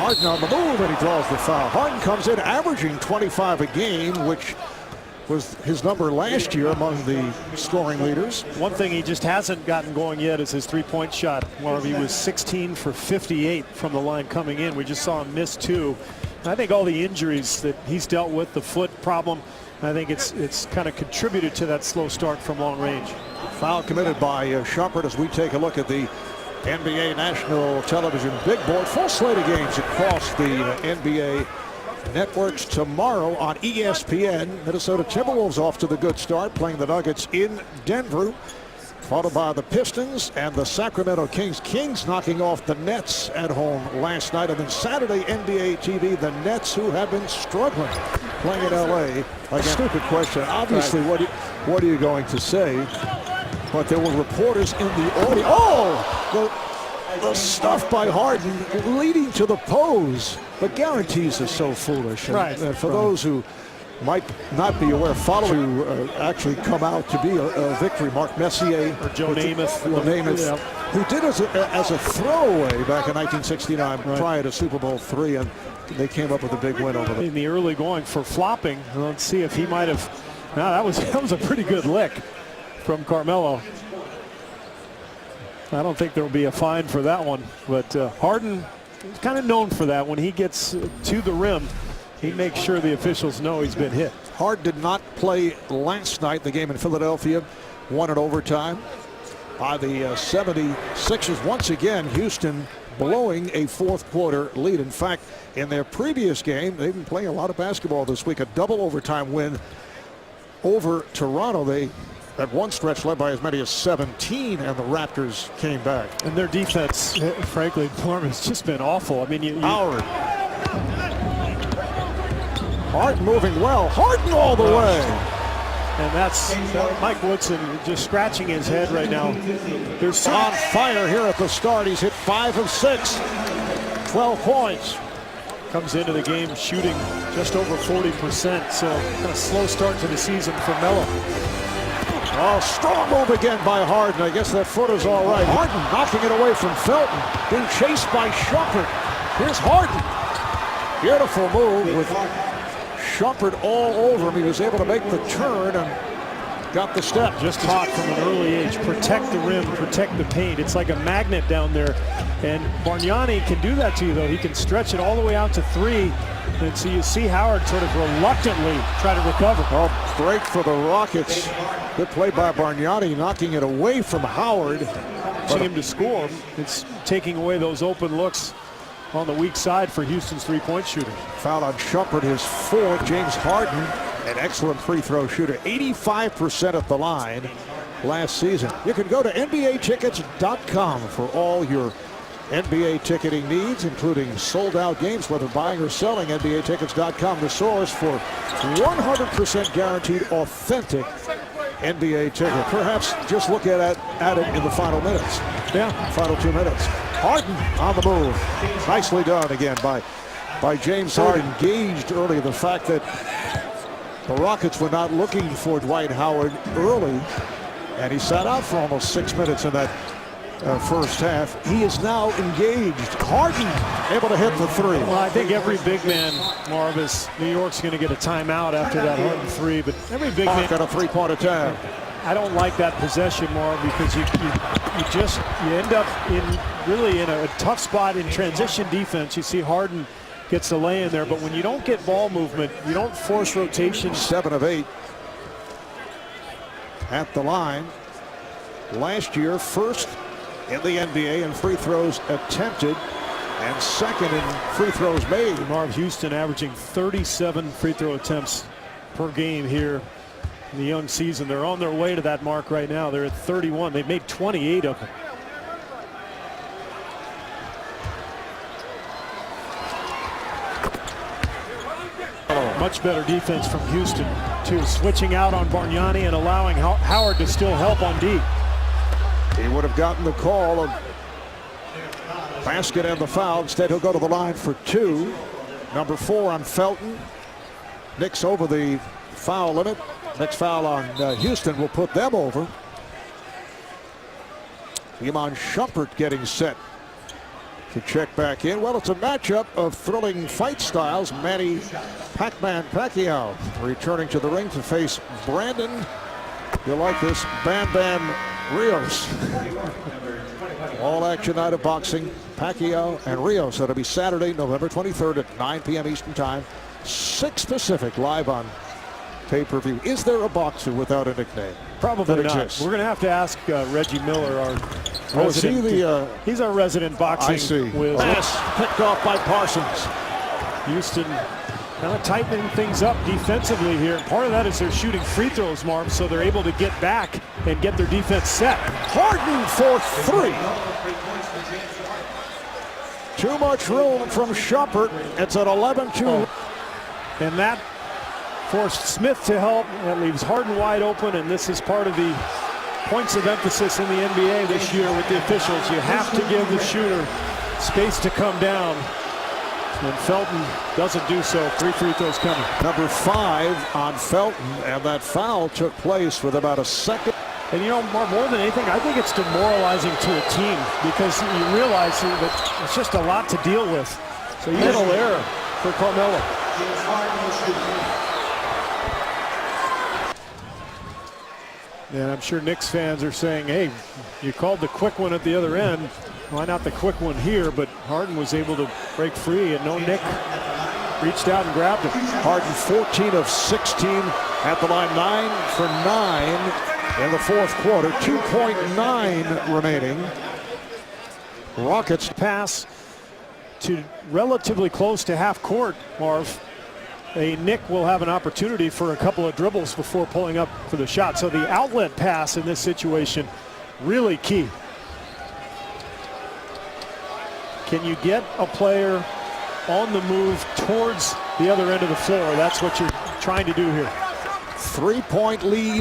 Harden on the move, and he draws the foul. Harden comes in averaging 25 a game, which was his number last year among the scoring leaders. One thing he just hasn't gotten going yet is his three-point shot. Marv, he was 16 for 58 from the line coming in. We just saw him miss 2. I think all the injuries that he's dealt with, the foot problem, I think it's kind of contributed to that slow start from long range. Foul committed by Shumpert as we take a look at the NBA National Television Big Board. Full slate of games across the NBA networks tomorrow on ESPN. Minnesota Timberwolves off to the good start, playing the Nuggets in Denver, followed by the Pistons and the Sacramento Kings. Kings knocking off the Nets at home last night. And then Saturday, NBA TV, the Nets, who have been struggling, playing in LA. A stupid question. Obviously, right. What are you going to say? But there were reporters in the audience. Oh, the stuff by Harden leading to the pose. But guarantees are so foolish. Right. And for those who might not be aware, following actually come out to be a victory. Mark Messier or Joe Namath, who did as a throwaway back in 1969 prior to Super Bowl III, and they came up with a big win over them. In the early going for flopping. Let's see if he might have. No, that was a pretty good lick from Carmelo. I don't think there will be a fine for that one, but Harden is kind of known for that. When he gets to the rim, he makes sure the officials know he's been hit. Harden did not play last night. The game in Philadelphia won in overtime by the 76ers. Once again, Houston blowing a fourth quarter lead. In fact, in their previous game, they've been playing a lot of basketball this week. A double overtime win over Toronto. They at one stretch led by as many as 17, and the Raptors came back. And their defense, frankly, has just been awful. I mean, Howard. Harden moving well. Harden all the way. And that's Mike Woodson just scratching his head right now. They're on fire here at the start. He's hit 5 of 6. 12 points. Comes into the game shooting just over 40%. So kind of slow start to the season for Melo. Oh, strong move again by Harden. I guess that foot is all right. Harden knocking it away from Felton. Being chased by Shumpert. Here's Harden. Beautiful move with Shumpert all over him. He was able to make the turn and got the step. Just taught from an early age. Protect the rim, protect the paint. It's like a magnet down there. And Bargnani can do that to you, though. He can stretch it all the way out to 3. And so you see Howard sort of reluctantly try to recover. Oh, break for the Rockets. Good play by Bargnani, knocking it away from Howard. Pushing him to score. It's taking away those open looks on the weak side for Houston's three-point shooter. Foul on Shumpert, his 4th. James Harden, an excellent free throw shooter. 85% at the line last season. You can go to NBAtickets.com for all your NBA ticketing needs, including sold-out games, whether buying or selling. NBAtickets.com, the source for 100% guaranteed authentic NBA ticket. Perhaps just look at it in the final minutes. Yeah, final 2 minutes. Harden on the move. Nicely done again by James Harden. Engaged early. The fact that the Rockets were not looking for Dwight Howard early, and he sat out for almost 6 minutes in that first half. He is now engaged. Harden able to hit the 3. Well, I think every big man, Marv, is New York's going to get a timeout after that Harden 3, but every big man got a 3-point attack. I don't like that possession, Marv, because you end up really in a tough spot in transition defense. You see Harden gets the lay in there, but when you don't get ball movement, you don't force rotation. 7 of 8 at the line. Last year, 1st in the NBA in free throws attempted and 2nd in free throws made. Marv, Houston averaging 37 free throw attempts per game here in the young season. They're on their way to that mark right now. They're at 31. They've made 28 of them. Much better defense from Houston, too. Switching out on Bargnani and allowing Howard to still help on D. He would have gotten the call of basket and the foul. Instead, he'll go to the line for 2. Number 4 on Felton. Knicks over the foul limit. Next foul on Houston will put them over. Iman Shumpert getting set to check back in. Well, it's a matchup of thrilling fight styles. Manny Pac-Man Pacquiao returning to the ring to face Brandon, you'll like this, Bam Bam Rios. All action night of boxing, Pacquiao and Rios. That'll be Saturday, November 23rd at 9 p.m. Eastern Time, 6 Pacific, live on pay-per-view. Is there a boxer without a nickname? Probably not. Exists? We're going to have to ask Reggie Miller, our resident. He's our resident boxing. I see. Whiz. Pass picked off by Parsons. Houston kind of tightening things up defensively here. And part of that is they're shooting free throws, Marv, so they're able to get back and get their defense set. Harden for 3. Too much room from Shumpert. It's at 11-2. And that forced Smith to help. That leaves Harden wide open, and this is part of the points of emphasis in the NBA this year with the officials. You have to give the shooter space to come down. And Felton doesn't do so. 3 free throws coming. Number 5 on Felton, and that foul took place with about a second. And you know, more than anything, I think it's demoralizing to a team because you realize that it's just a lot to deal with. So mental error for Carmelo. And I'm sure Knicks fans are saying, hey, you called the quick one at the other end. Why not the quick one here? But Harden was able to break free, and no Nick reached out and grabbed him. Harden 14 of 16 at the line, 9 for 9 in the fourth quarter. 2.9 remaining. Rockets pass to relatively close to half court, Marv. A Nick will have an opportunity for a couple of dribbles before pulling up for the shot. So the outlet pass in this situation, really key. Can you get a player on the move towards the other end of the floor? That's what you're trying to do here. 3-point lead.